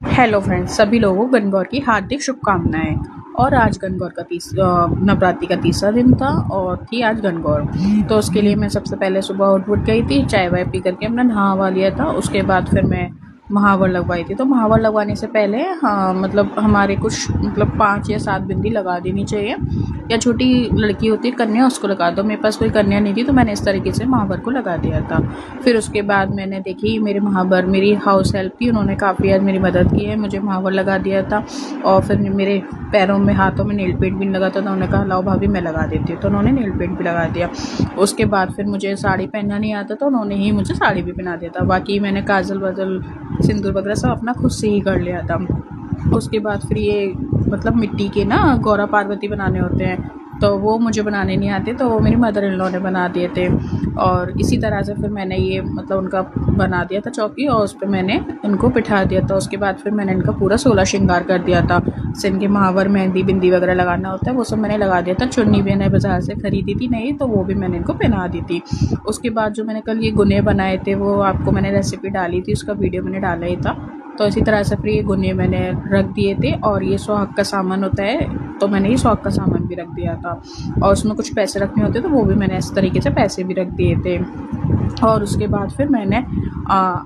Hello friends, सभी लोगों को गणगौर की हार्दिक शुभकामनाएं। और आज गणगौर का नवरात्रि का तीसरा दिन था और थी आज गणगौर। तो उसके लिए मैं सबसे पहले सुबह उठ गई थी, चाय वाय पी करके हमने नहा लिया था। उसके बाद फिर मैं महावर लगवाई थी। तो महावर लगवाने से पहले हाँ मतलब हमारे कुछ 5 या 7 बिंदी लगा देनी चाहिए, या छोटी लड़की होती है कन्या उसको लगा दो। मेरे पास कोई कन्या नहीं थी तो मैंने इस तरीके से महावर को लगा दिया था। फिर उसके बाद मैंने देखी मेरे महावर मेरी हाउस हेल्प थी, उन्होंने काफ़ी आज मेरी मदद की है, मुझे महावर लगा दिया था। और फिर मेरे पैरों में हाथों में नेल पेंट भी नहीं लगा था, तो उन्होंने कहा लाओ भाभी मैं लगा देती हूँ, तो उन्होंने नेल पेंट भी लगा दिया। उसके बाद फिर मुझे साड़ी पहनना नहीं आता तो उन्होंने ही मुझे साड़ी भी पहना दिया था। बाकी मैंने काजल वाजल सिंदूर वगैरह सब अपना खुद से ही कर लिया था। उसके बाद फिर ये मिट्टी के ना गौरा पार्वती बनाने होते हैं, तो वो मुझे बनाने नहीं आते, तो वो मेरी मदर इन लॉ ने बना दिए थे। और इसी तरह से फिर मैंने ये उनका बना दिया था चौकी, और उस पर मैंने उनको बिठा दिया था। उसके बाद फिर मैंने इनका पूरा 16 श्रृंगार कर दिया था। जैसे इनके महावर, मेहंदी, बिंदी वगैरह लगाना होता है वो सब मैंने लगा दिया था। चुन्नी भी मैंने बाज़ार से ख़रीदी थी नई, तो वो भी मैंने इनको पहना दी थी। उसके बाद जो मैंने कल ये गुने बनाए थे वो आपको मैंने रेसिपी डाली थी, उसका वीडियो मैंने डाला ही था। तो इसी तरह से फिर ये गुने मैंने रख दिए थे। और ये सुहाग का सामान होता है, तो मैंने ये सुहाग का सामान भी रख दिया था। और उसमें कुछ पैसे रखने होते तो वो भी मैंने इस तरीके से पैसे भी रख दिए थे। और उसके बाद फिर मैंने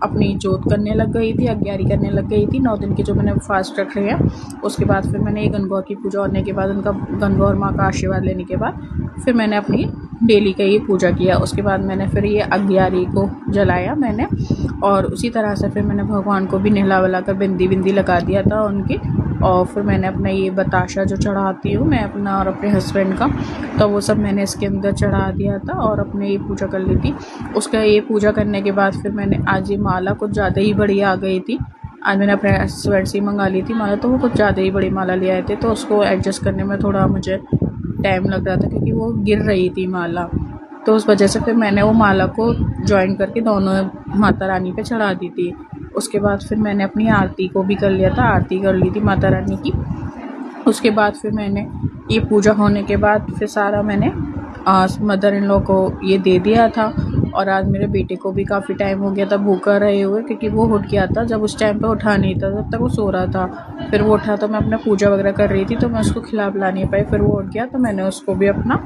अपनी जोत करने लग गई थी, अग्यारी करने लग गई थी। 9 दिन के जो मैंने फास्ट रखे हैं, उसके बाद फिर मैंने ये गणगौर की पूजा होने के बाद, उनका गणगौर माँ का आशीर्वाद लेने के बाद फिर मैंने अपनी डेली का ये पूजा किया। उसके बाद मैंने फिर ये अग्यारी को जलाया मैंने, और उसी तरह से फिर मैंने भगवान को भी नहला वला कर बिंदी बिंदी लगा दिया था उनकी। और फिर मैंने अपना ये बताशा जो चढ़ाती हूँ मैं अपना और अपने हस्बैंड का, तो वो सब मैंने इसके अंदर चढ़ा दिया था और अपने ये पूजा कर ली थी। उसका ये पूजा करने के बाद फिर मैंने आज ये माला कुछ ज़्यादा ही बड़ी आ गई थी। आज मैंने अपने हस्बैंड से मंगा ली थी माला, तो वो कुछ ज़्यादा ही बड़ी माला ले आए थे, तो उसको एडजस्ट करने में थोड़ा मुझे टाइम लग रहा था क्योंकि वो गिर रही थी माला। तो उस वजह से फिर मैंने वो माला को जॉइन करके दोनों माता रानी पे चढ़ा दी थी। उसके बाद फिर मैंने अपनी आरती को भी कर लिया था, आरती कर ली थी माता रानी की। उसके बाद फिर मैंने ये पूजा होने के बाद फिर सारा मैंने मदर इन लॉ को ये दे दिया था। और आज मेरे बेटे को भी काफ़ी टाइम हो गया था भूखा रहे हुए, क्योंकि वो उठ गया था जब उस टाइम पे उठा नहीं था, जब तक वो सो रहा था। फिर वो उठा तो मैं अपना पूजा वगैरह कर रही थी, तो मैं उसको खिला पिला नहीं पाई। फिर वो उठ गया तो मैंने उसको भी अपना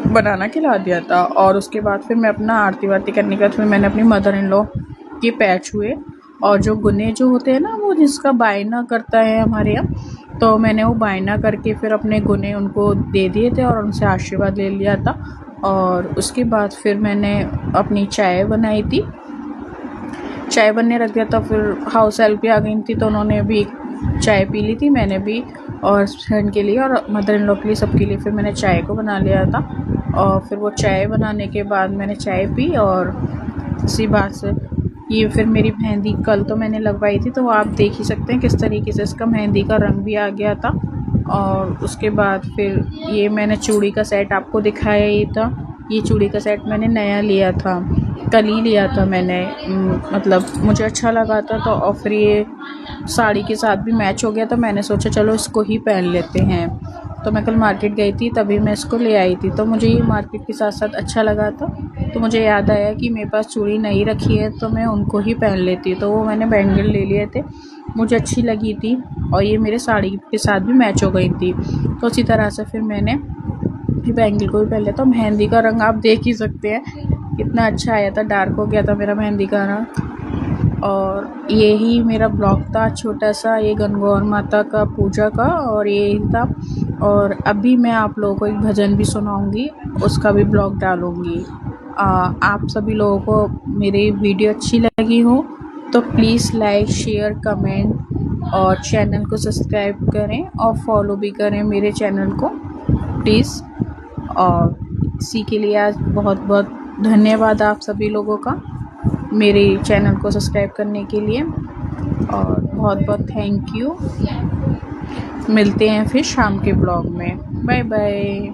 बनाना खिला दिया था। और उसके बाद फिर मैं अपना आरती वारती करने के बाद फिर मैंने अपनी मदर इन लॉ के पैर छुए। और जो गुने जो होते हैं ना, वो जिसका बायना करता है हमारे यहाँ, तो मैंने वो बायना करके फिर अपने गुने उनको दे दिए थे और उनसे आशीर्वाद ले लिया था। और उसके बाद फिर मैंने अपनी चाय बनाई थी, चाय बनने रख दिया था। फिर हाउस हेल्प भी आ गई थी, तो उन्होंने भी चाय पी ली थी, मैंने भी, और फ्रेंड के लिए और मदर इन लॉ के लिए, सबके लिए फिर मैंने चाय को बना लिया था। और फिर वो चाय बनाने के बाद मैंने चाय पी। और इसी बात से ये फिर मेरी मेहंदी कल तो मैंने लगवाई थी, तो आप देख ही सकते हैं किस तरीके से इसका मेहंदी का रंग भी आ गया था। और उसके बाद फिर ये मैंने चूड़ी का सेट आपको दिखाया ही था। ये चूड़ी का सेट मैंने नया लिया था, कल ही लिया था मैंने, मुझे अच्छा लगा था। तो और फिर ये साड़ी के साथ भी मैच हो गया, तो मैंने सोचा चलो इसको ही पहन लेते हैं। तो मैं कल मार्केट गई थी तभी मैं इसको ले आई थी, तो मुझे ये मार्केट के साथ साथ अच्छा लगा था। तो मुझे याद आया कि मेरे पास चूड़ी नहीं रखी है, तो मैं उनको ही पहन लेती। तो वो मैंने बैंगल ले लिए थे, मुझे अच्छी लगी थी, और ये मेरे साड़ी के साथ भी मैच हो गई थी। तो इसी तरह से फिर मैंने बैंगल को भी पहन लिया। तो मेहंदी का रंग आप देख ही सकते हैं कितना अच्छा आया था, डार्क हो गया था मेरा मेहंदी का रंग। और यही मेरा ब्लॉग था छोटा सा, ये गणगौर माता का पूजा का, और यही था। और अभी मैं आप लोगों को एक भजन भी सुनाऊंगी, उसका भी ब्लॉग डालूंगी। आप सभी लोगों को मेरी वीडियो अच्छी लगी हो तो प्लीज़ लाइक, शेयर, कमेंट और चैनल को सब्सक्राइब करें और फॉलो भी करें मेरे चैनल को प्लीज़। और इसी के लिए आज बहुत बहुत धन्यवाद आप सभी लोगों का मेरे चैनल को सब्सक्राइब करने के लिए, और बहुत बहुत थैंक यू। मिलते हैं फिर शाम के ब्लॉग में। Bye bye.